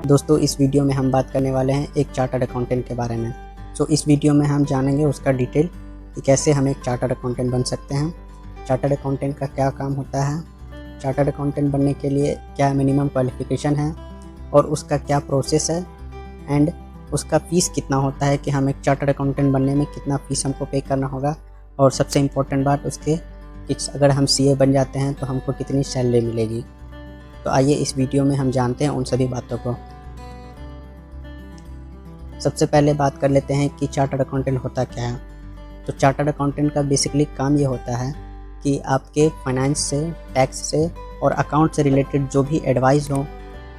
दोस्तों इस वीडियो में हम बात करने वाले हैं एक चार्टर्ड अकाउंटेंट के बारे में। इस वीडियो में हम जानेंगे उसका डिटेल कि कैसे हम एक चार्टर्ड अकाउंटेंट बन सकते हैं, चार्टर्ड अकाउंटेंट का क्या काम होता है, चार्टर्ड अकाउंटेंट बनने के लिए क्या मिनिमम क्वालिफ़िकेशन है और उसका क्या प्रोसेस है एंड उसका फ़ीस कितना होता है कि हम एक चार्टर्ड अकाउंटेंट बनने में कितना फ़ीस हमको पे करना होगा, और सबसे इम्पोर्टेंट बात उसके कि अगर हम सीए बन जाते हैं तो हमको कितनी सैलरी मिलेगी। तो आइए इस वीडियो में हम जानते हैं उन सभी बातों को। सबसे पहले बात कर लेते हैं कि चार्टर्ड अकाउंटेंट होता क्या है। तो चार्टर्ड अकाउंटेंट का बेसिकली काम ये होता है कि आपके फाइनेंस से, टैक्स से और अकाउंट से रिलेटेड जो भी एडवाइस हो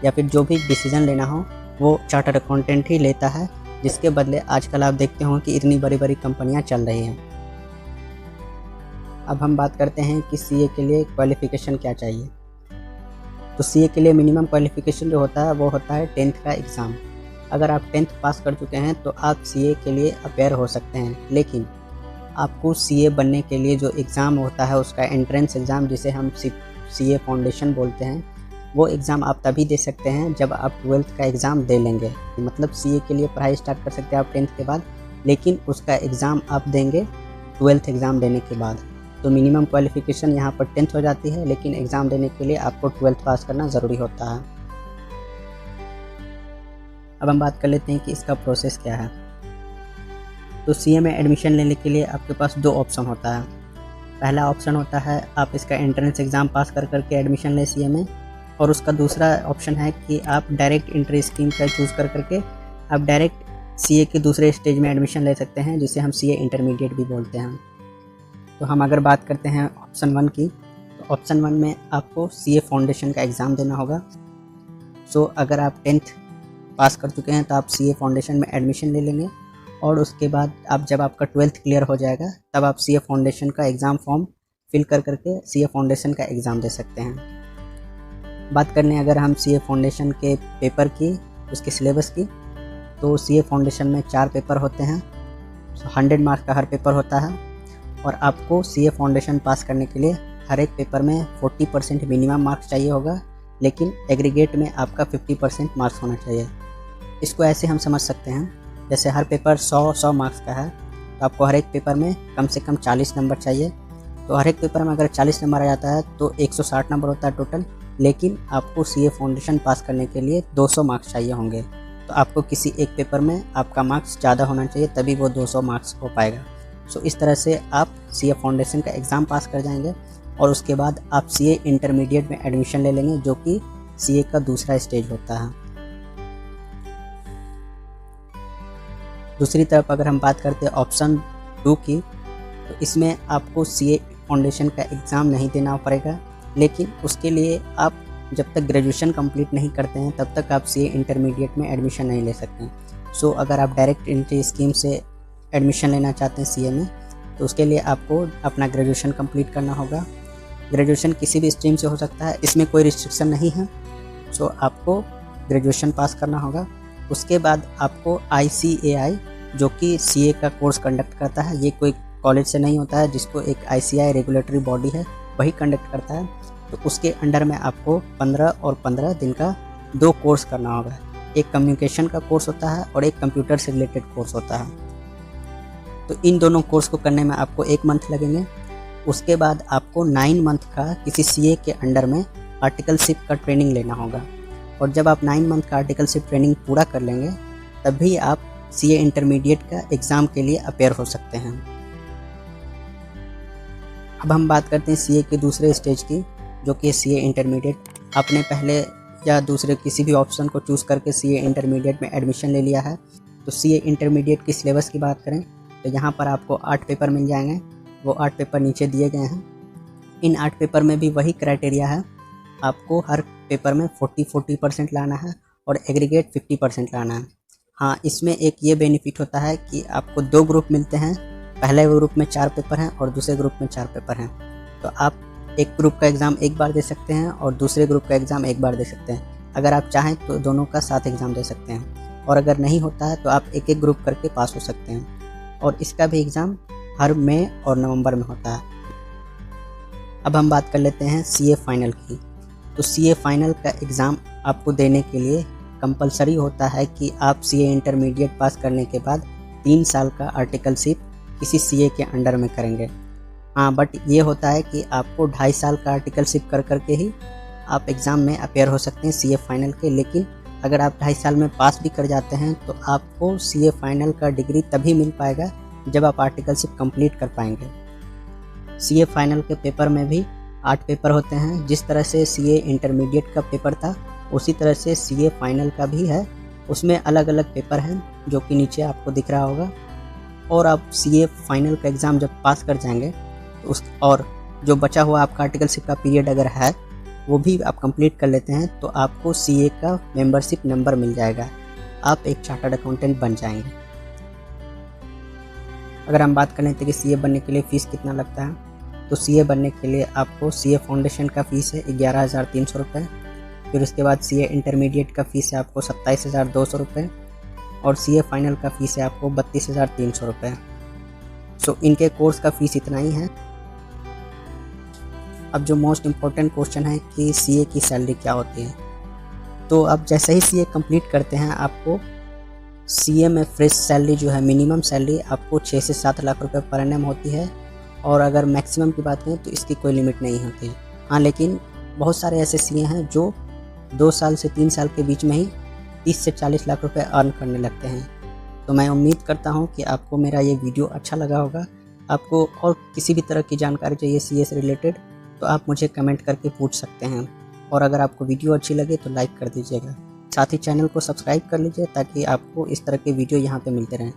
या फिर जो भी डिसीजन लेना हो वो चार्टर्ड अकाउंटेंट ही लेता है, जिसके बदले आजकल आप देखते हो कि इतनी बड़ी बड़ी कंपनियां चल रही हैं। अब हम बात करते हैं कि सीए के लिए क्वालिफ़िकेशन क्या चाहिए। तो सीए के लिए मिनिमम क्वालिफ़िकेशन जो होता है वो होता है 10th का एग्ज़ाम। अगर आप 10th पास कर चुके हैं तो आप सीए के लिए अपेयर हो सकते हैं, लेकिन आपको सीए बनने के लिए जो एग्ज़ाम होता है उसका एंट्रेंस एग्ज़ाम, जिसे हम सीए फाउंडेशन बोलते हैं, वो एग्ज़ाम आप तभी दे सकते हैं जब आप 12th का एग्ज़ाम दे लेंगे। मतलब सीए के लिए पढ़ाई स्टार्ट कर सकते हैं आप 10th के बाद, लेकिन उसका एग्ज़ाम आप देंगे 12th एग्ज़ाम देने के बाद। तो मिनिमम क्वालिफ़िकेशन यहाँ पर 10th हो जाती है, लेकिन एग्ज़ाम देने के लिए आपको 12th पास करना ज़रूरी होता है। अब हम बात कर लेते हैं कि इसका प्रोसेस क्या है। तो सीए में एडमिशन लेने के लिए आपके पास दो ऑप्शन होता है। पहला ऑप्शन होता है आप इसका एंट्रेंस एग्ज़ाम पास कर करके एडमिशन लें सीए में, और उसका दूसरा ऑप्शन है कि आप डायरेक्ट एंट्री स्कीम का चूज़ कर करके आप डायरेक्ट सीए के दूसरे स्टेज में एडमिशन ले सकते हैं, जिसे हम सीए इंटरमीडिएट भी बोलते हैं। तो हम अगर बात करते हैं ऑप्शन 1 की, तो ऑप्शन 1 में आपको सीए फाउंडेशन का एग्ज़ाम देना होगा। अगर आप 10th पास कर चुके हैं तो आप सीए फाउंडेशन में एडमिशन ले लेंगे, और उसके बाद जब आपका 12th क्लियर हो जाएगा तब आप सीए फाउंडेशन का एग्ज़ाम फॉर्म फिल कर करके सीए फाउंडेशन का एग्ज़ाम दे सकते हैं। बात करने अगर हम सीए फाउंडेशन के पेपर की, उसके सिलेबस की, तो सीए फाउंडेशन में 4 पेपर होते हैं। 100 मार्क्स का हर पेपर होता है, और आपको सीए फाउंडेशन पास करने के लिए हर एक पेपर में 40% मिनिमम मार्क्स चाहिए होगा, लेकिन एग्रीगेट में आपका 50% मार्क्स होना चाहिए। इसको ऐसे हम समझ सकते हैं, जैसे हर पेपर 100 मार्क्स का है तो आपको हर एक पेपर में कम से कम 40 नंबर चाहिए। तो हर एक पेपर में अगर 40 नंबर आ जाता है तो 160 नंबर होता है टोटल, लेकिन आपको सीए फाउंडेशन पास करने के लिए 200 मार्क्स चाहिए होंगे। तो आपको किसी एक पेपर में आपका मार्क्स ज़्यादा होना चाहिए, तभी वो 200 मार्क्स हो पाएगा। इस तरह से आप सीए फाउंडेशन का एग्ज़ाम पास कर जाएंगे, और उसके बाद आप सीए इंटरमीडिएट में एडमिशन ले लेंगे, जो कि सीए का दूसरा स्टेज होता है। दूसरी तरफ अगर हम बात करते हैं ऑप्शन 2 की, तो इसमें आपको सीए फाउंडेशन का एग्ज़ाम नहीं देना पड़ेगा, लेकिन उसके लिए आप जब तक ग्रेजुएशन कंप्लीट नहीं करते हैं तब तक आप सीए इंटरमीडिएट में एडमिशन नहीं ले सकते। अगर आप डायरेक्ट एंट्री स्कीम से एडमिशन लेना चाहते हैं सीए में, तो उसके लिए आपको अपना ग्रेजुएशन कंप्लीट करना होगा। ग्रेजुएशन किसी भी स्ट्रीम से हो सकता है, इसमें कोई रिस्ट्रिक्शन नहीं है। आपको ग्रेजुएशन पास करना होगा। उसके बाद आपको ICAI, जो कि सीए का कोर्स कंडक्ट करता है, ये कोई कॉलेज से नहीं होता है, जिसको एक ICAI रेगुलेटरी बॉडी है वही कंडक्ट करता है, तो उसके अंडर में आपको 15 और 15 दिन का 2 कोर्स करना होगा। एक कम्युनिकेशन का कोर्स होता है और एक कंप्यूटर से रिलेटेड कोर्स होता है। तो इन दोनों कोर्स को करने में आपको 1 मंथ लगेंगे। उसके बाद आपको 9 मंथ का किसी सीए के अंडर में आर्टिकलशिप का ट्रेनिंग लेना होगा, और जब आप 9 मंथ का आर्टिकलशिप ट्रेनिंग पूरा कर लेंगे तभी आप सीए इंटरमीडिएट का एग्ज़ाम के लिए अपेयर हो सकते हैं। अब हम बात करते हैं सीए के दूसरे स्टेज की, जो कि सीए इंटरमीडिएट। आपने पहले या दूसरे किसी भी ऑप्शन को चूज़ करके सीए इंटरमीडिएट में एडमिशन ले लिया है। तो सीए इंटरमीडिएट की सिलेबस की बात करें तो यहाँ पर आपको 8 पेपर मिल जाएंगे। वो 8 पेपर नीचे दिए गए हैं। इन 8 पेपर में भी वही क्राइटेरिया है, आपको हर पेपर में 40% लाना है और एग्रीगेट 50% लाना है। हाँ, इसमें एक ये बेनिफिट होता है कि आपको 2 ग्रुप मिलते हैं। पहले ग्रुप में 4 पेपर हैं और दूसरे ग्रुप में 4 पेपर हैं। तो आप एक ग्रुप का एग्ज़ाम एक बार दे सकते हैं और दूसरे ग्रुप का एग्ज़ाम एक बार दे सकते हैं। अगर आप चाहें तो दोनों का साथ एग्ज़ाम दे सकते हैं, और अगर नहीं होता है तो आप एक एक ग्रुप करके पास हो सकते हैं। और इसका भी एग्ज़ाम हर मई और नवंबर में होता है। अब हम बात कर लेते हैं सीए फाइनल की। तो सीए फाइनल का एग्ज़ाम आपको देने के लिए कंपलसरी होता है कि आप सीए इंटरमीडिएट पास करने के बाद 3 साल का आर्टिकलशिप किसी सीए के अंडर में करेंगे। हाँ, बट ये होता है कि आपको 2.5 साल का आर्टिकलशिप कर करके ही आप एग्ज़ाम में अपेयर हो सकते हैं सीए फाइनल के। लेकिन अगर आप 2.5 साल में पास भी कर जाते हैं तो आपको सीए फाइनल का डिग्री तभी मिल पाएगा जब आप आर्टिकलशिप कंप्लीट कर पाएंगे। सीए फाइनल के पेपर में भी 8 पेपर होते हैं। जिस तरह से सीए इंटरमीडिएट का पेपर था उसी तरह से सीए फाइनल का भी है। उसमें अलग अलग पेपर हैं जो कि नीचे आपको दिख रहा होगा। और आप सीए फाइनल का एग्ज़ाम जब पास कर जाएंगे तो और जो बचा हुआ आपका आर्टिकलशिप का पीरियड अगर है वो भी आप कंप्लीट कर लेते हैं तो आपको सीए का मेंबरशिप नंबर मिल जाएगा। आप एक चार्टर्ड अकाउंटेंट बन जाएंगे। अगर हम बात करें तो कि सीए बनने के लिए फ़ीस कितना लगता है, तो सीए बनने के लिए आपको सीए फाउंडेशन का फ़ीस है 11,300 रुपये। फिर उसके बाद सीए इंटरमीडिएट का फ़ीस है आपको 27,200 रुपये और सीए फाइनल का फ़ीस है आपको 32,300 रुपये। सो इनके कोर्स का फ़ीस इतना ही है। अब जो मोस्ट इम्पोर्टेंट क्वेश्चन है कि सीए की सैलरी क्या होती है, तो आप जैसे ही सीए कंप्लीट करते हैं आपको सीए में फ्रेश सैलरी जो है मिनिमम सैलरी आपको 6 से 7 लाख रुपए पर एनम होती है। और अगर मैक्सिमम की बात करें तो इसकी कोई लिमिट नहीं होती। हाँ, लेकिन बहुत सारे ऐसे सीए हैं जो 2 साल से 3 साल के बीच में ही 30 से 40 लाख रुपए अर्न करने लगते हैं। तो मैं उम्मीद करता हूँ कि आपको मेरा ये वीडियो अच्छा लगा होगा। आपको और किसी भी तरह की जानकारी चाहिए सीए से रिलेटेड तो आप मुझे कमेंट करके पूछ सकते हैं। और अगर आपको वीडियो अच्छी लगे तो लाइक कर दीजिएगा। साथ ही चैनल को सब्सक्राइब कर लीजिए ताकि आपको इस तरह के वीडियो यहाँ पे मिलते रहें।